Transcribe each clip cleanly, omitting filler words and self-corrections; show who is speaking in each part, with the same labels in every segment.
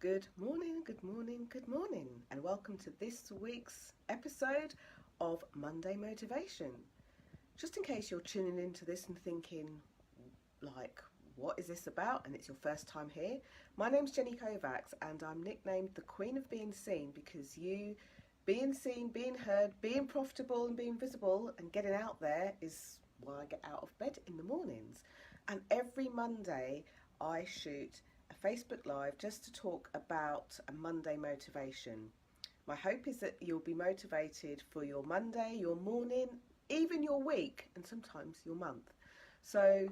Speaker 1: Good morning, good morning, good morning, and welcome to this week's episode of Monday Motivation. Just in case you're tuning into this and thinking, like, what is this about? And it's your first time here. My name's Jenny Kovacs, and I'm nicknamed the Queen of Being Seen because you being seen, being heard, being profitable, and being visible and getting out there is why I get out of bed in the mornings. And every Monday, I shoot a Facebook Live just to talk about a Monday motivation. My hope is that you'll be motivated for your Monday, your morning, even your week, and sometimes your month. So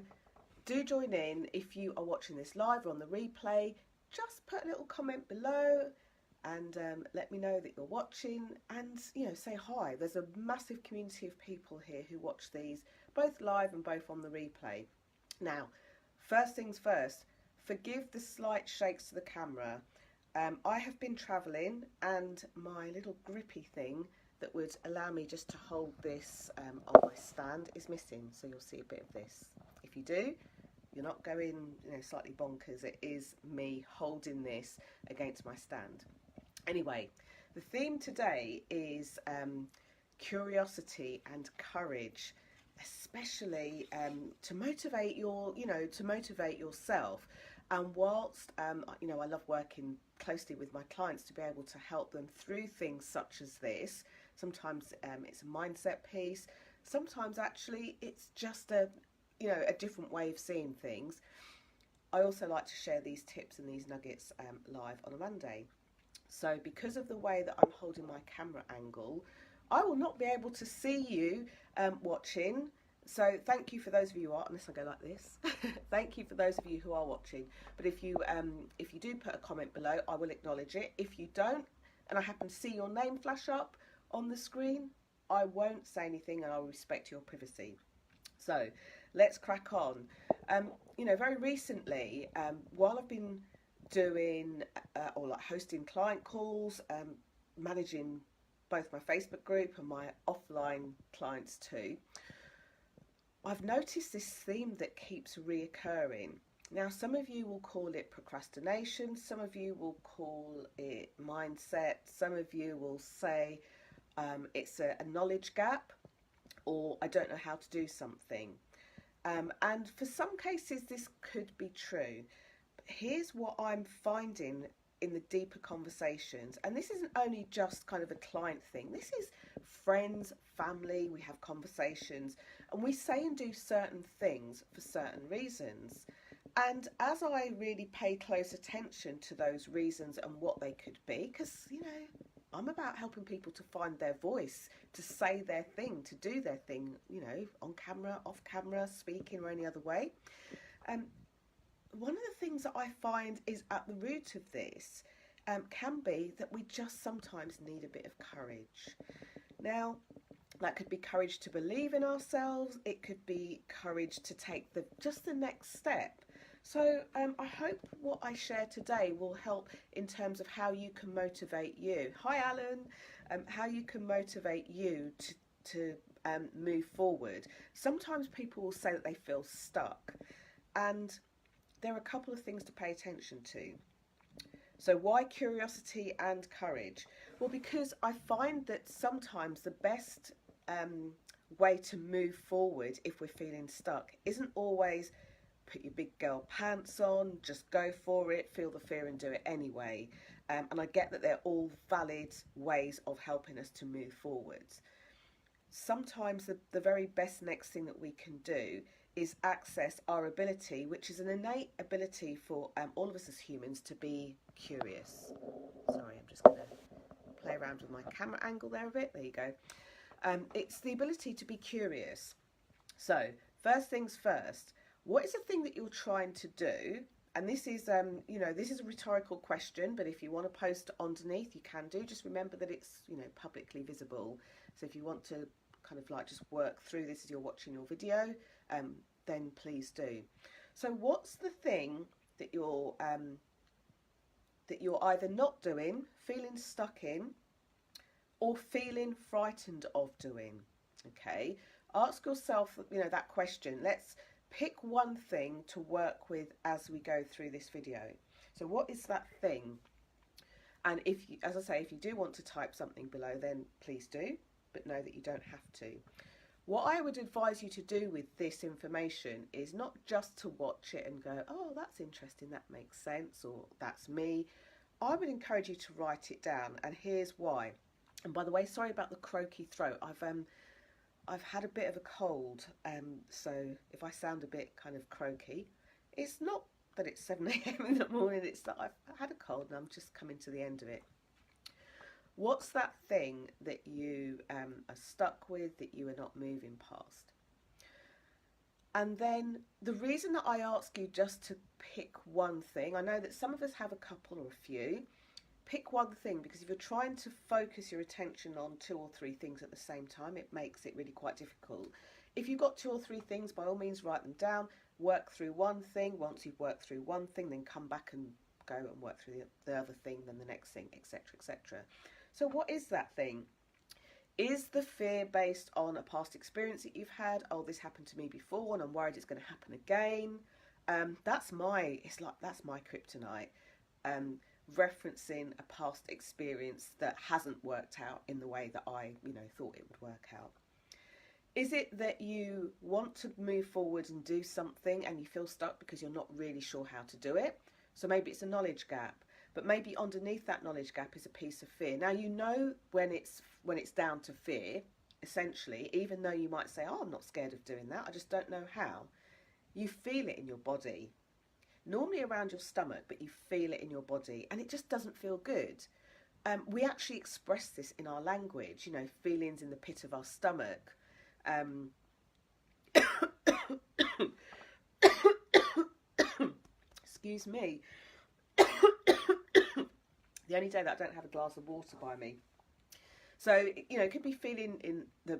Speaker 1: do join in if you are watching this live or on the replay. Just put a little comment below and let me know that you're watching, and say hi. There's a massive community of people here who watch these both live and both on the replay. Now, first things first, forgive the slight shakes to the camera. I have been travelling and my little grippy thing that would allow me just to hold this on my stand is missing, so you'll see a bit of this. If you do, you're not going slightly bonkers. It is me holding this against my stand. Anyway, the theme today is curiosity and courage, especially to motivate yourself. And whilst I love working closely with my clients to be able to help them through things such as this. Sometimes it's a mindset piece. Sometimes actually it's just a different way of seeing things. I also like to share these tips and these nuggets live on a Monday. So because of the way that I'm holding my camera angle, I will not be able to see you watching. So thank you for those of you who are, unless I go like this. Thank you for those of you who are watching. But if you do put a comment below, I will acknowledge it. If you don't, and I happen to see your name flash up on the screen, I won't say anything and I'll respect your privacy. So let's crack on. Very recently, while I've been doing hosting client calls, managing both my Facebook group and my offline clients too, I've noticed this theme that keeps reoccurring. Now, some of you will call it procrastination, some of you will call it mindset, some of you will say it's a knowledge gap, or I don't know how to do something. And for some cases this could be true. But here's what I'm finding in the deeper conversations, and this isn't only just kind of a client thing, this is friends, family. We have conversations and we say and do certain things for certain reasons, and as I really pay close attention to those reasons and what they could be, because I'm about helping people to find their voice, to say their thing, to do their thing, on camera, off camera, speaking, or any other way. One of the things that I find is at the root of this can be that we just sometimes need a bit of courage. Now, that could be courage to believe in ourselves. It could be courage to take just the next step. So I hope what I share today will help in terms of how you can motivate you. Hi, Alan. How you can motivate you to move forward. Sometimes people will say that they feel stuck, and there are a couple of things to pay attention to. So why curiosity and courage? Well, because I find that sometimes the best way to move forward if we're feeling stuck isn't always put your big girl pants on, just go for it, feel the fear and do it anyway. And I get that they're all valid ways of helping us to move forwards. Sometimes the very best next thing that we can do is access our ability, which is an innate ability for all of us as humans to be curious. Sorry, I'm just going to play around with my camera angle there a bit. There you go. It's the ability to be curious. So first things first, what is the thing that you're trying to do? And this is, this is a rhetorical question, but if you want to post underneath, you can do. Just remember that it's, publicly visible. So if you want to kind of like just work through this as you're watching your video, then please do. So what's the thing that you're either not doing, feeling stuck in, or feeling frightened of doing? Okay, ask yourself, that question. Let's pick one thing to work with as we go through this video. So what is that thing? And if you, as I say, if you do want to type something below, then please do, but know that you don't have to. What I would advise you to do with this information is not just to watch it and go, oh, that's interesting, that makes sense, or that's me. I would encourage you to write it down, and here's why. And by the way, sorry about the croaky throat. I've had a bit of a cold, so if I sound a bit kind of croaky, it's not that it's 7 a.m. in the morning, it's that I've had a cold and I'm just coming to the end of it. What's that thing that you are stuck with, that you are not moving past? And then the reason that I ask you just to pick one thing, I know that some of us have a couple or a few. Pick one thing, because if you're trying to focus your attention on 2 or 3 things at the same time, it makes it really quite difficult. If you've got 2 or 3 things, by all means write them down, work through one thing. Once you've worked through one thing, then come back and go and work through the other thing, then the next thing, etc., etc. So what is that thing? Is the fear based on a past experience that you've had? Oh, this happened to me before and I'm worried it's going to happen again. That's my kryptonite. Referencing a past experience that hasn't worked out in the way that I, thought it would work out. Is it that you want to move forward and do something and you feel stuck because you're not really sure how to do it? So maybe it's a knowledge gap. But maybe underneath that knowledge gap is a piece of fear. Now, when it's down to fear, essentially, even though you might say, oh, I'm not scared of doing that, I just don't know how. You feel it in your body, normally around your stomach, but you feel it in your body and it just doesn't feel good. We actually express this in our language, feelings in the pit of our stomach. Excuse me. The only day that I don't have a glass of water by me. So, it could be feeling in the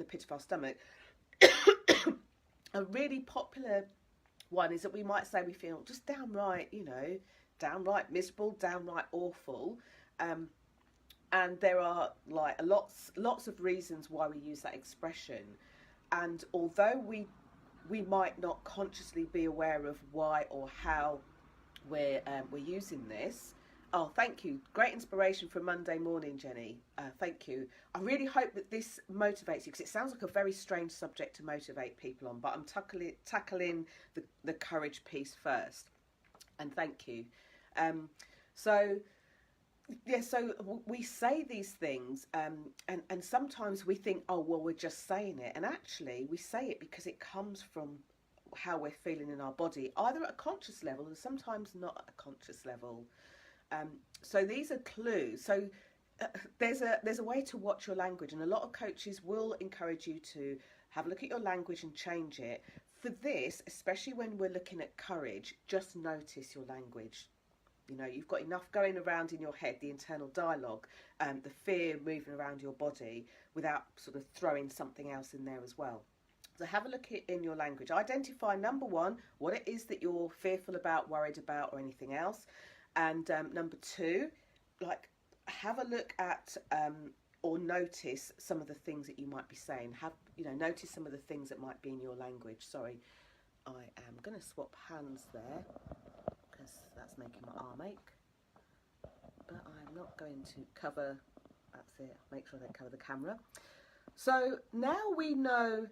Speaker 1: pit of our stomach. A really popular one is that we might say we feel just downright miserable, downright awful. And there are lots of reasons why we use that expression. And although we might not consciously be aware of why or how we're using this. Oh, thank you. Great inspiration for Monday morning, Jenny. Thank you. I really hope that this motivates you, because it sounds like a very strange subject to motivate people on, but I'm tackling the courage piece first. And thank you. So we say these things, and sometimes we think, oh, well, we're just saying it. And actually, we say it because it comes from how we're feeling in our body, either at a conscious level and sometimes not at a conscious level. So these are clues. So there's a way to watch your language, and a lot of coaches will encourage you to have a look at your language and change it. For this, especially when we're looking at courage, just notice your language. You've got enough going around in your head, the internal dialogue, the fear moving around your body, without sort of throwing something else in there as well. So have a look in your language. Identify, number 1, what it is that you're fearful about, worried about, or anything else. And number 2, have a look at or notice some of the things that you might be saying. Notice some of the things that might be in your language. Sorry, I am going to swap hands there, because that's making my arm ache. But I'm not going to cover, that's it, make sure I don't cover the camera. So now we know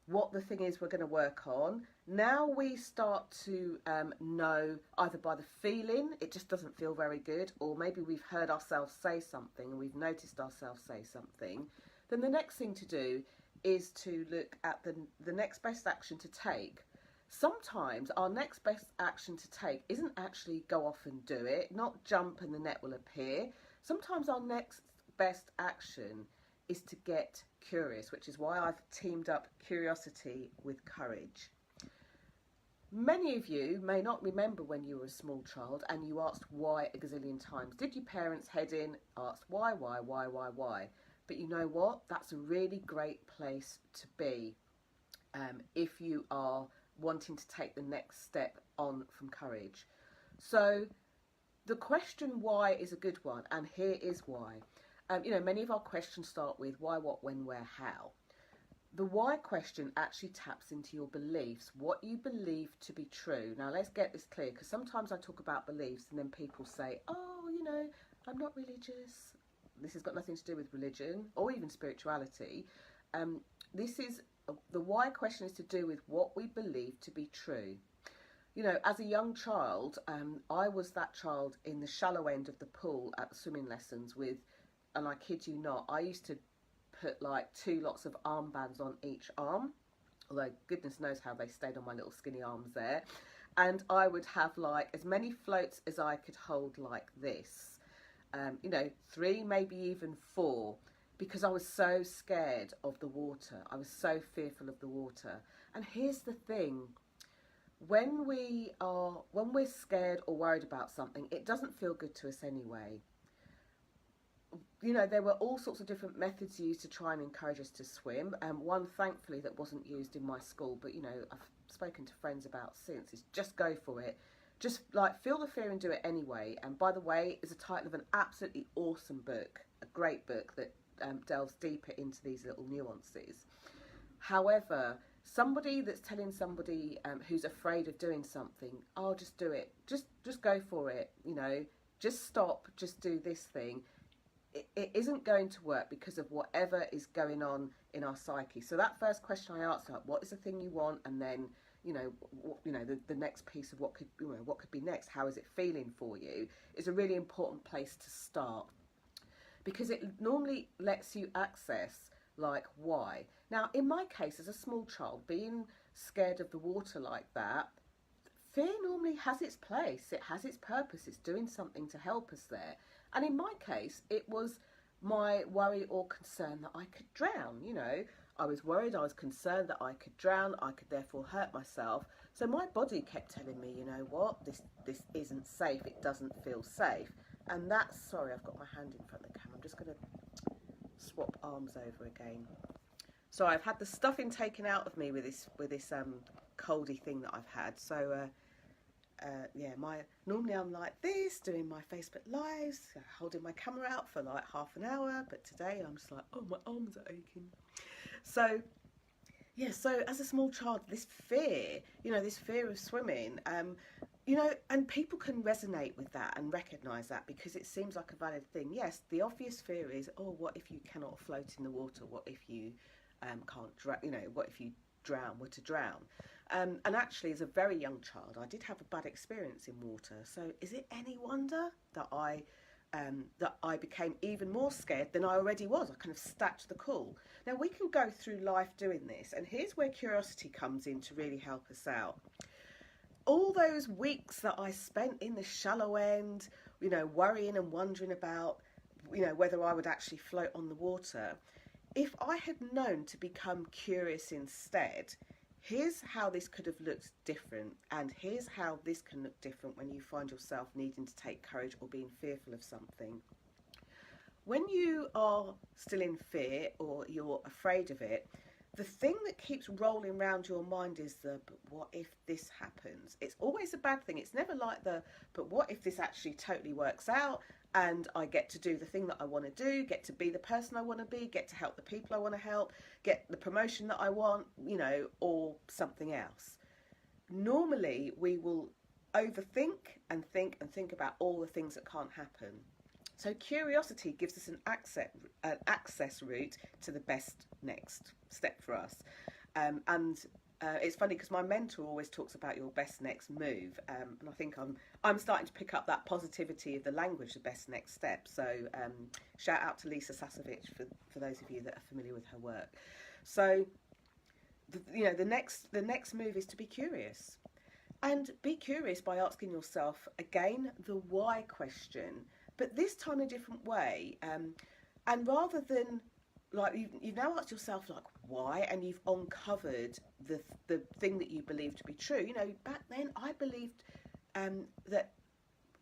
Speaker 1: what the thing is we're going to work on. Now we start to know, either by the feeling, it just doesn't feel very good, or maybe we've heard ourselves say something and we've noticed ourselves say something. Then the next thing to do is to look at the next best action to take. Sometimes our next best action to take isn't actually go off and do it, not jump and the net will appear. Sometimes our next best action is to get curious, which is why I've teamed up curiosity with courage. Many of you may not remember when you were a small child and you asked why a gazillion times. Did your parents head in, asked why? But you know what? That's a really great place to be if you are wanting to take the next step on from courage. So the question why is a good one, and here is why. Many of our questions start with why, what, when, where, how. The why question actually taps into your beliefs, what you believe to be true. Now let's get this clear, because sometimes I talk about beliefs and then people say, oh, you know, I'm not religious. This has got nothing to do with religion or even spirituality. This is the why question is to do with what we believe to be true. You know, as a young child, I was that child in the shallow end of the pool at the swimming lessons with, and I kid you not, I used to put like 2 lots of armbands on each arm, although goodness knows how they stayed on my little skinny arms there. And I would have like as many floats as I could hold like this, you know, 3, maybe even 4, because I was so scared of the water. I was so fearful of the water. And here's the thing, when we're scared or worried about something, it doesn't feel good to us anyway. You know, there were all sorts of different methods used to try and encourage us to swim. One, thankfully, that wasn't used in my school, but, you know, I've spoken to friends about since, is just go for it. Just, like, feel the fear and do it anyway. And, by the way, it's a title of an absolutely awesome book, a great book that delves deeper into these little nuances. However, somebody that's telling somebody who's afraid of doing something, oh, just do it. Just go for it, you know. Just stop, just do this thing. It isn't going to work because of whatever is going on in our psyche. So that first question I asked, like, what is the thing you want, and then the next piece of what could be next. How is it feeling for you? Is a really important place to start, because it normally lets you access like why. Now, in my case, as a small child, being scared of the water like that, fear normally has its place. It has its purpose. It's doing something to help us there. And in my case, it was my worry or concern that I could drown. You know, I was worried, I was concerned that I could drown, I could therefore hurt myself. So my body kept telling me, you know what, this isn't safe, it doesn't feel safe. And that's, sorry, I've got my hand in front of the camera. I'm just going to swap arms over again. So I've had the stuffing taken out of me with this coldy thing that I've had. So yeah, normally I'm like this, doing my Facebook Lives, holding my camera out for like half an hour, but today I'm just like, oh, my arms are aching. So, yeah, so as a small child, this fear, you know, this fear of swimming, you know, and people can resonate with that and recognise that because it seems like a valid thing. Yes, the obvious fear is, oh, what if you cannot float in the water? What if you can't drown? You know, what if you were to drown? And actually, as a very young child, I did have a bad experience in water. So is it any wonder that I became even more scared than I already was? I kind of stacked the cool. Now, we can go through life doing this, and here's where curiosity comes in to really help us out. All those weeks that I spent in the shallow end, you know, worrying and wondering about, you know, whether I would actually float on the water, if I had known to become curious instead, here's how this could have looked different, and here's how this can look different when you find yourself needing to take courage or being fearful of something. When you are still in fear or you're afraid of it, the thing that keeps rolling around your mind is but what if this happens? It's always a bad thing. It's never like but what if this actually totally works out and I get to do the thing that I want to do, get to be the person I want to be, get to help the people I want to help, get the promotion that I want, you know, or something else. Normally, we will overthink and think about all the things that can't happen. So curiosity gives us an access route to the best next step for us. It's funny because my mentor always talks about your best next move, and I think I'm starting to pick up that positivity of the language, the best next step. So shout out to Lisa Sasevich for those of you that are familiar with her work. So the next move is to be curious, and be curious by asking yourself again the why question, but this time in a different way, and rather than like you've now asked yourself like why, and you've uncovered the thing that you believe to be true. You know, back then I believed that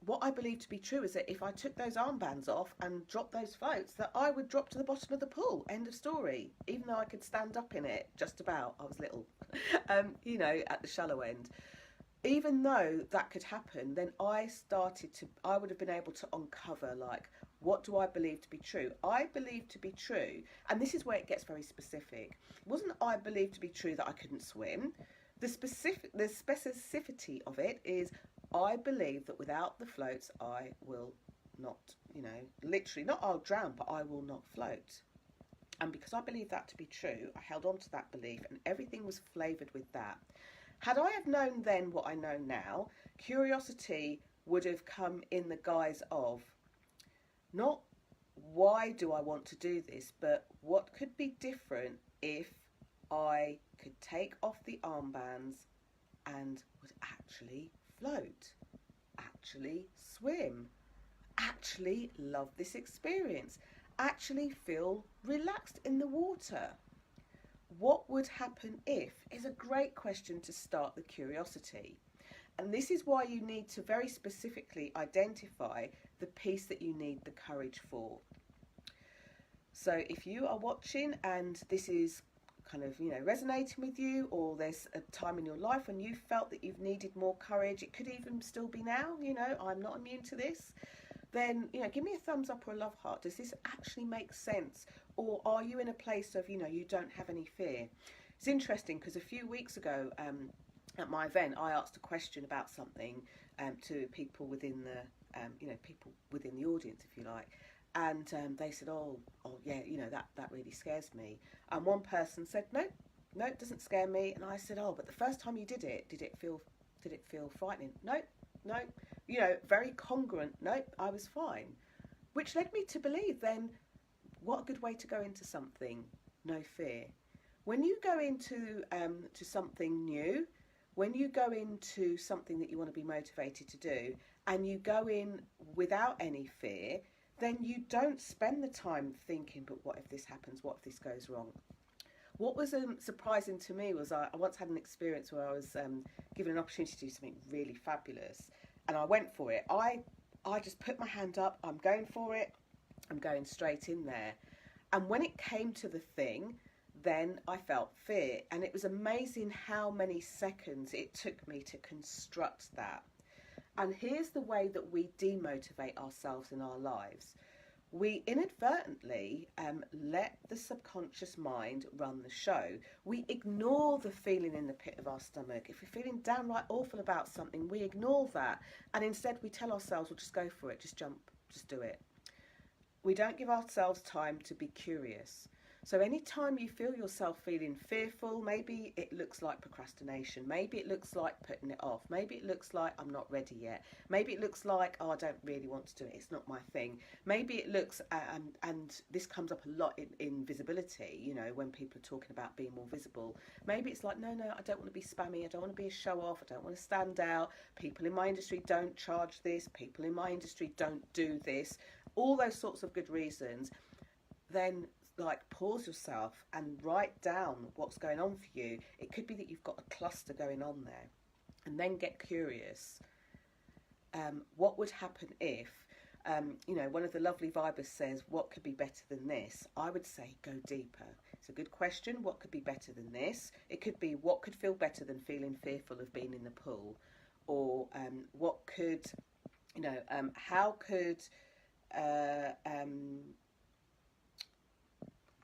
Speaker 1: what I believed to be true is that if I took those armbands off and dropped those floats, that I would drop to the bottom of the pool. End of story. Even though I could stand up in it, just about. I was little, you know, at the shallow end. Even though that could happen, then I would have been able to uncover, like, what do I believe to be true? I believe to be true, and this is where it gets very specific. It wasn't I believe to be true that I couldn't swim. The specificity of it is I believe that without the floats I will not, you know, literally, not I'll drown, but I will not float. And because I believe that to be true, I held on to that belief, and everything was flavoured with that. Had I have known then what I know now, curiosity would have come in the guise of not why do I want to do this, but what could be different if I could take off the armbands and would actually float, actually swim, actually love this experience, actually feel relaxed in the water. What would happen if is a great question to start the curiosity. And this is why you need to very specifically identify the piece that you need the courage for. So if you are watching and this is kind of, you know, resonating with you, or there's a time in your life when you felt that you've needed more courage, it could even still be now, you know, I'm not immune to this, then, you know, give me a thumbs up or a love heart. Does this actually make sense? Or are you in a place of, you know, you don't have any fear? It's interesting because a few weeks ago at my event, I asked a question about something to people within the, you know, people within the audience, if you like. And they said, oh yeah, you know, that really scares me. And one person said, no, it doesn't scare me. And I said, oh, but the first time you did it feel frightening? No. You know, very congruent. No, I was fine. Which led me to believe then, what a good way to go into something. No fear. When you go into to something new, when you go into something that you want to be motivated to do, and you go in without any fear, then you don't spend the time thinking, but what if this happens? What if this goes wrong? What was surprising to me was I once had an experience where I was given an opportunity to do something really fabulous, and I went for it. I just put my hand up, I'm going for it, I'm going straight in there. And when it came to the thing, then I felt fear. And it was amazing how many seconds it took me to construct that. And here's the way that we demotivate ourselves in our lives. We inadvertently let the subconscious mind run the show. We ignore the feeling in the pit of our stomach. If we're feeling downright awful about something, we ignore that. And instead we tell ourselves, well, just go for it, just jump, just do it. We don't give ourselves time to be curious. So anytime you feel yourself feeling fearful, maybe it looks like procrastination, maybe it looks like putting it off, maybe it looks like I'm not ready yet, maybe it looks like, oh, I don't really want to do it, it's not my thing. Maybe it looks, and this comes up a lot in visibility, you know, when people are talking about being more visible. Maybe it's like, no, I don't want to be spammy, I don't want to be a show off, I don't want to stand out, people in my industry don't charge this, people in my industry don't do this, all those sorts of good reasons. Then like pause yourself and write down what's going on for you. It could be that you've got a cluster going on there, and then get curious. What would happen if, you know, one of the lovely vibers says, what could be better than this? I would say go deeper. It's a good question. What could be better than this? It could be, what could feel better than feeling fearful of being in the pool? Or what could, you know, how could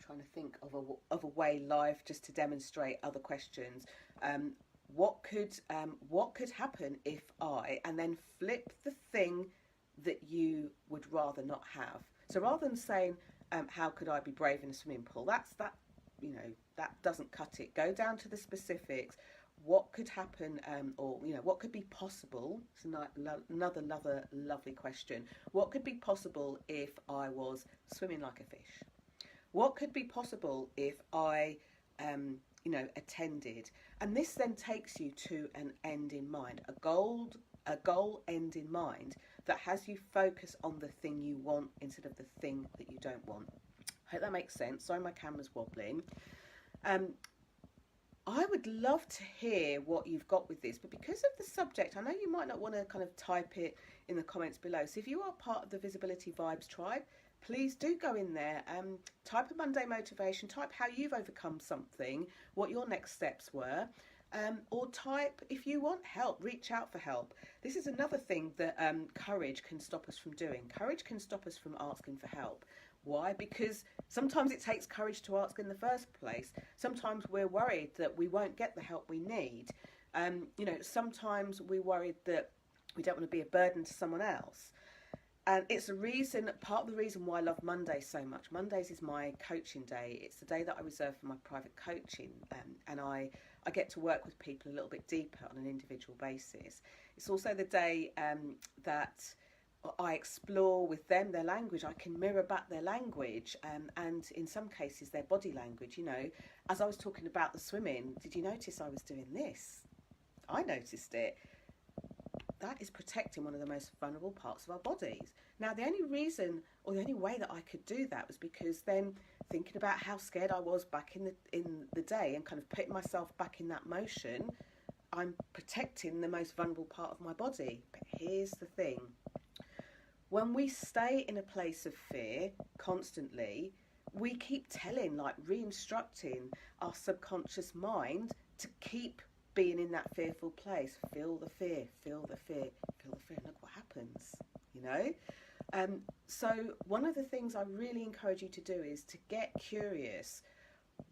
Speaker 1: trying to think of a way live just to demonstrate other questions. What could happen if I, and then flip the thing that you would rather not have. So rather than saying how could I be brave in a swimming pool, that you know, that doesn't cut it. Go down to the specifics. What could happen, or you know, what could be possible? It's another lovely question. What could be possible if I was swimming like a fish? What could be possible if I, you know, attended? And this then takes you to an end in mind, a goal end in mind that has you focus on the thing you want instead of the thing that you don't want. I hope that makes sense. Sorry, my camera's wobbling. I would love to hear what you've got with this, but because of the subject, I know you might not want to kind of type it in the comments below. So if you are part of the Visibility Vibes tribe, please do go in there, type a Monday motivation, type how you've overcome something, what your next steps were, or type if you want help, reach out for help. This is another thing that courage can stop us from doing. Courage can stop us from asking for help. Why? Because sometimes it takes courage to ask in the first place. Sometimes we're worried that we won't get the help we need. You know, sometimes we're worried that we don't want to be a burden to someone else. And it's part of the reason why I love Mondays so much. Mondays is my coaching day. It's the day that I reserve for my private coaching, and I get to work with people a little bit deeper on an individual basis. It's also the day that I explore with them their language. I can mirror back their language, and in some cases their body language. You know, as I was talking about the swimming, did you notice I was doing this? I noticed it. That is protecting one of the most vulnerable parts of our bodies. Now, the only reason or the only way that I could do that was because then thinking about how scared I was back in the day and kind of putting myself back in that motion, I'm protecting the most vulnerable part of my body. But here's the thing. When we stay in a place of fear constantly, we keep telling, like re-instructing our subconscious mind to keep being in that fearful place. Feel the fear, feel the fear, feel the fear, and look what happens, you know. So one of the things I really encourage you to do is to get curious.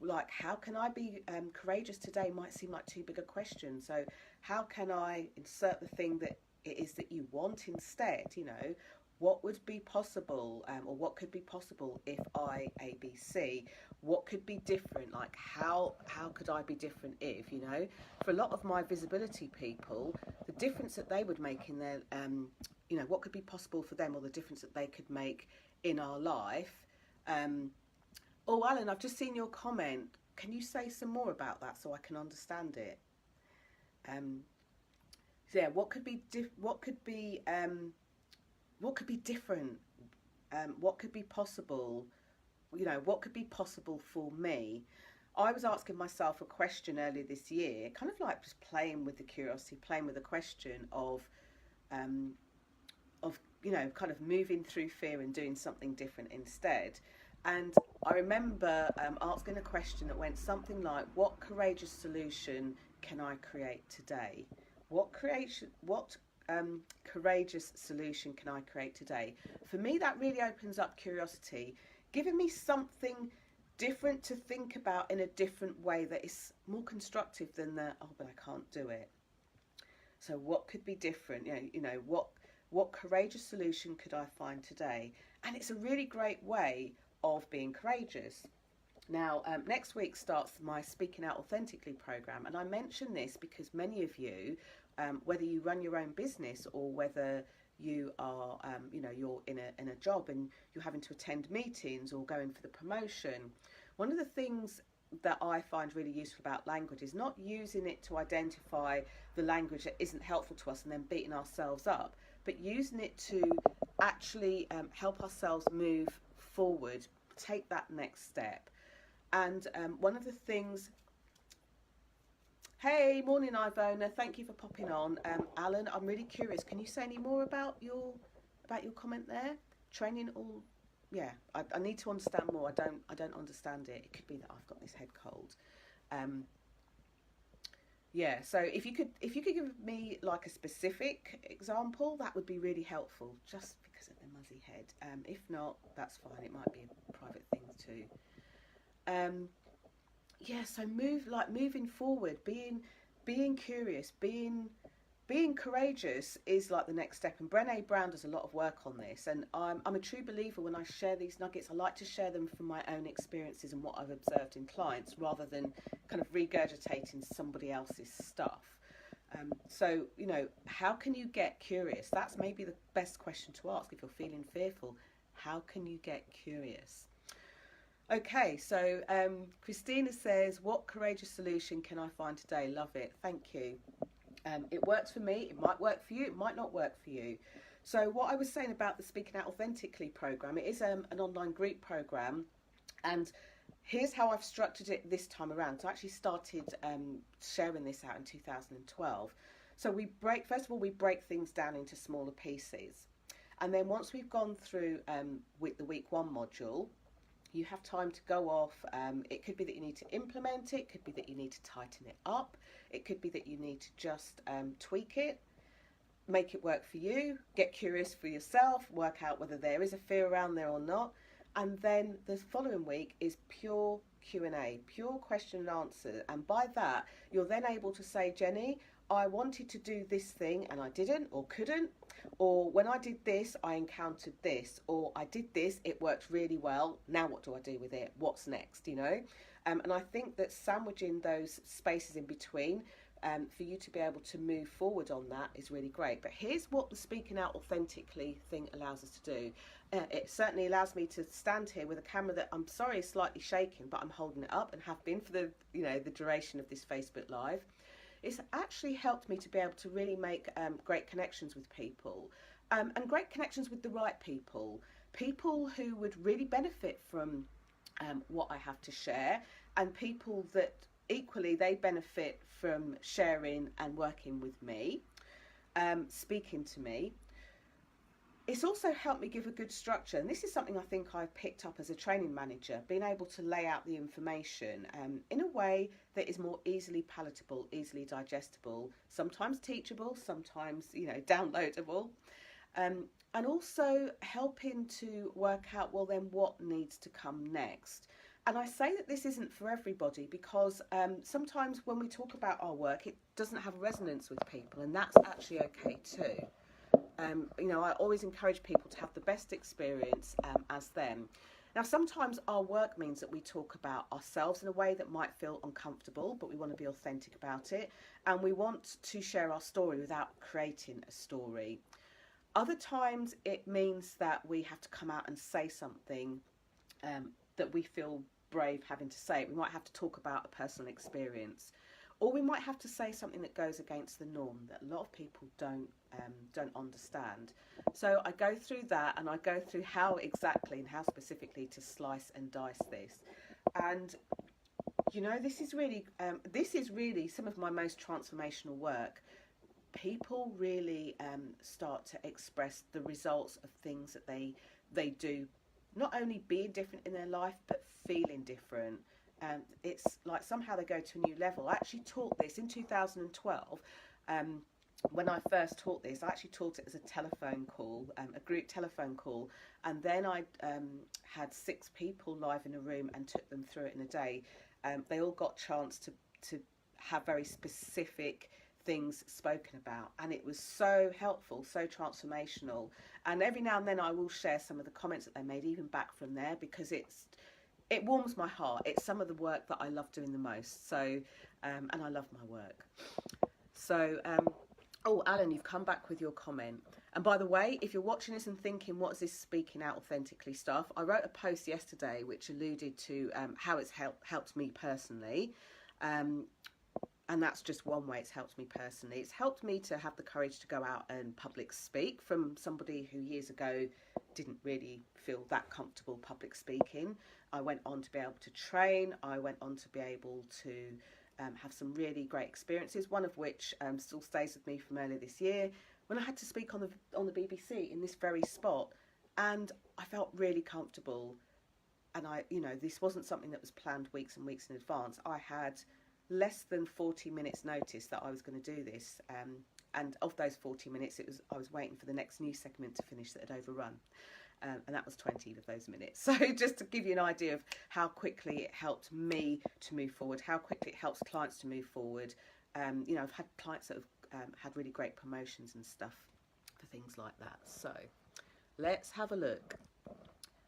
Speaker 1: Like, how can I be courageous today might seem like too big a question. So how can I insert the thing that it is that you want instead, you know? What would be possible, or what could be possible if I, A, B, C? What could be different? Like, how could I be different if, you know? For a lot of my visibility people, the difference that they would make in their, you know, what could be possible for them, or the difference that they could make in our life. Oh, Alan, I've just seen your comment. Can you say some more about that so I can understand it? So yeah, what could be different? What could be different? What could be possible? You know, what could be possible for me? I was asking myself a question earlier this year, kind of like just playing with the curiosity, playing with the question of you know, kind of moving through fear and doing something different instead. And I remember asking a question that went something like, what courageous solution can I create today? What courageous solution can I create today? For me, that really opens up curiosity, giving me something different to think about in a different way that is more constructive than the, oh, but I can't do it. So what could be different? You know, what courageous solution could I find today? And it's a really great way of being courageous. Now, next week starts my Speaking Out Authentically program, and I mention this because many of you, whether you run your own business or whether you are, you know, you're in a job and you're having to attend meetings or going for the promotion, one of the things that I find really useful about language is not using it to identify the language that isn't helpful to us and then beating ourselves up, but using it to actually help ourselves move forward, take that next step. And one of the things, hey, morning Ivona, thank you for popping on. Alan, I'm really curious, can you say any more about your comment there? Training all, yeah, I need to understand more. I don't understand it. It could be that I've got this head cold. Yeah, so if you could give me like a specific example, that would be really helpful, just because of the muzzy head. If not, that's fine. It might be a private thing too. Yeah, so moving forward, being curious, being courageous is like the next step. And Brené Brown does a lot of work on this, and I'm a true believer when I share these nuggets. I like to share them from my own experiences and what I've observed in clients, rather than kind of regurgitating somebody else's stuff. So, you know, how can you get curious? That's maybe the best question to ask if you're feeling fearful. How can you get curious? Okay, so Christina says, what courageous solution can I find today? Love it. Thank you. It works for me. It might work for you. It might not work for you. So what I was saying about the Speaking Out Authentically program, it is an online group program. And here's how I've structured it this time around. So I actually started sharing this out in 2012. So we break things down into smaller pieces. And then once we've gone through with the week 1 module, you have time to go off. It could be that you need to implement it. It could be that you need to tighten it up. It could be that you need to just tweak it, make it work for you, get curious for yourself, work out whether there is a fear around there or not. And then the following week is pure Q&A, pure question and answer. And by that, you're then able to say, Jenny, I wanted to do this thing and I didn't or couldn't, or when I did this, I encountered this, or I did this, it worked really well. Now what do I do with it? What's next, you know? And I think that sandwiching those spaces in between, for you to be able to move forward on that is really great. But here's what the speaking out authentically thing allows us to do. It certainly allows me to stand here with a camera that, I'm sorry, is slightly shaking, but I'm holding it up and have been for the, you know, the duration of this Facebook Live. It's actually helped me to be able to really make great connections with people, and great connections with the right people, people who would really benefit from what I have to share, and people that equally they benefit from sharing and working with me, speaking to me. It's also helped me give a good structure, and this is something I think I've picked up as a training manager, being able to lay out the information in a way that is more easily palatable, easily digestible, sometimes teachable, sometimes, you know, downloadable, and also helping to work out, well, then what needs to come next. And I say that this isn't for everybody because sometimes when we talk about our work, it doesn't have resonance with people, and that's actually okay too. You know, I always encourage people to have the best experience as them. Now, sometimes our work means that we talk about ourselves in a way that might feel uncomfortable, but we want to be authentic about it, and we want to share our story without creating a story. Other times it means that we have to come out and say something that we feel brave having to say. We might have to talk about a personal experience, or we might have to say something that goes against the norm that a lot of people don't understand. So I go through that, and I go through how exactly and how specifically to slice and dice this. And you know, this is really some of my most transformational work. People really start to express the results of things that they do, not only being different in their life but feeling different. It's like somehow they go to a new level. I actually taught this in 2012. When I first taught this, I actually taught it as a telephone call, a group telephone call, and then I had 6 people live in a room and took them through it in a day. They all got a chance to have very specific things spoken about, and it was so helpful, so transformational. And every now and then I will share some of the comments that they made, even back from there, because it warms my heart. It's some of the work that I love doing the most. So and I love my work. So oh, Alan, you've come back with your comment. And by the way, if you're watching this and thinking, what is this speaking out authentically stuff? I wrote a post yesterday which alluded to how it's helped me personally. And that's just one way it's helped me personally. It's helped me to have the courage to go out and public speak, from somebody who years ago didn't really feel that comfortable public speaking. I went on to be able to train. I went on to be able to have some really great experiences, one of which still stays with me from earlier this year, when I had to speak on the BBC in this very spot, and I felt really comfortable. And this wasn't something that was planned weeks and weeks in advance. I had less than 40 minutes notice that I was going to do this, and of those 40 minutes I was waiting for the next news segment to finish that had overrun, and that was 20 of those minutes. So just to give you an idea of how quickly it helped me to move forward, how quickly it helps clients to move forward. I've had clients that have had really great promotions and stuff for things like that. So let's have a look.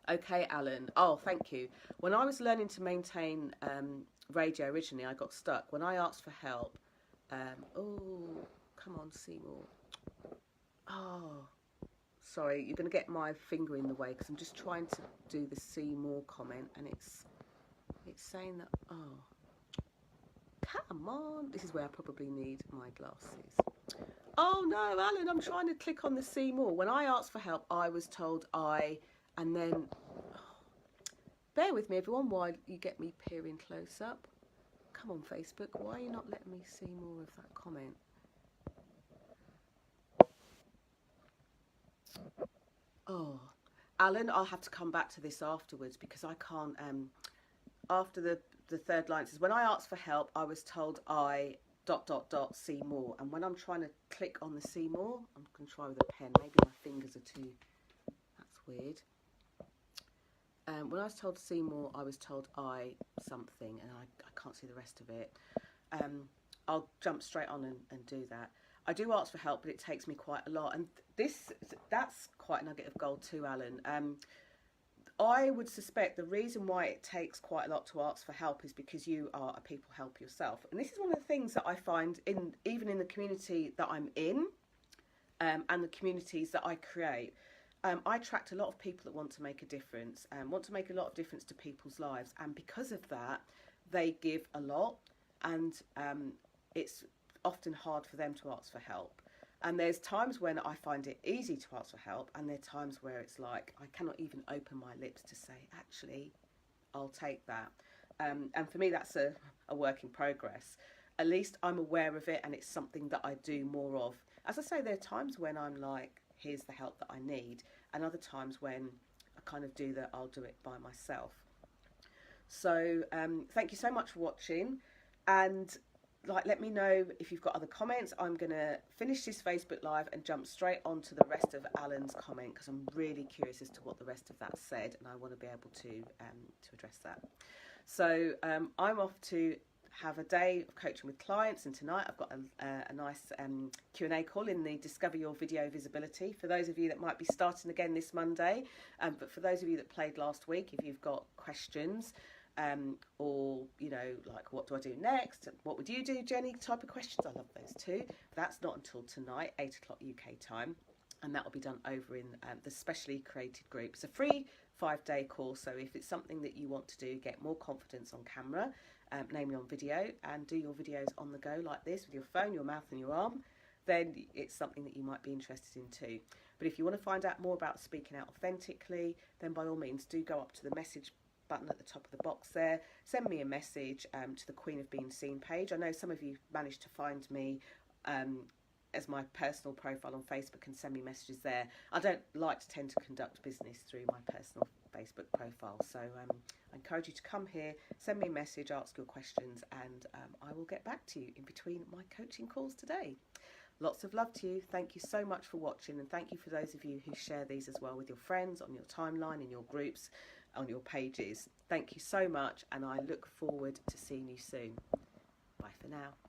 Speaker 1: Okay, Alan. Oh, thank you. When I was learning to maintain radio originally, I got stuck. When I asked for help, oh, come on, Seymour. Oh, sorry, you're going to get my finger in the way because I'm just trying to do the Seymour comment, and it's saying that, oh, come on. This is where I probably need my glasses. Oh, no, Alan, I'm trying to click on the Seymour. When I asked for help, I was told and then, bear with me, everyone, while you get me peering close up. Come on, Facebook, why are you not letting me see more of that comment? Oh, Alan, I'll have to come back to this afterwards because I can't. After the third line, it says, when I asked for help, I was told see more. And when I'm trying to click on the see more, I'm going to try with a pen. Maybe my fingers are too. That's weird. When I was told to see more, I was told something, and I can't see the rest of it. I'll jump straight on and do that. I do ask for help, but it takes me quite a lot. And that's quite a nugget of gold too, Alan. I would suspect the reason why it takes quite a lot to ask for help is because you are a people help yourself. And this is one of the things that I find even in the community that I'm in, and the communities that I create. I attract a lot of people that want to make a difference, want to make a lot of difference to people's lives. And because of that, they give a lot, and it's often hard for them to ask for help. And there's times when I find it easy to ask for help, and there are times where it's like I cannot even open my lips to say, actually, I'll take that. And for me, that's a work in progress. At least I'm aware of it, and it's something that I do more of. As I say, there are times when I'm like, here's the help that I need, and other times when I kind of do that, I'll do it by myself. So thank you so much for watching, and let me know if you've got other comments. I'm going to finish this Facebook Live and jump straight on to the rest of Alan's comment, because I'm really curious as to what the rest of that said, and I want to be able to address that. So I'm off to have a day of coaching with clients, and tonight I've got a nice Q&A call in the Discover Your Video Visibility for those of you that might be starting again this Monday, but for those of you that played last week, if you've got questions, or like what do I do next, what would you do, Jenny, type of questions, I love those too. That's not until tonight, 8 o'clock UK time, and that will be done over in the specially created group. It's a free 5-day course, so if it's something that you want to do, get more confidence on camera, namely on video, and do your videos on the go like this with your phone, your mouth and your arm, then it's something that you might be interested in too. But if you want to find out more about speaking out authentically, then by all means do go up to the message button at the top of the box there, send me a message to the Queen of Being Seen page. I know some of you managed to find me as my personal profile on Facebook and send me messages there. I don't like to tend to conduct business through my personal Facebook profile, so I encourage you to come here, send me a message, ask your questions, and I will get back to you in between my coaching calls today. Lots of love to you. Thank you so much for watching, and thank you for those of you who share these as well with your friends, on your timeline, in your groups, on your pages. Thank you so much, and I look forward to seeing you soon. Bye for now.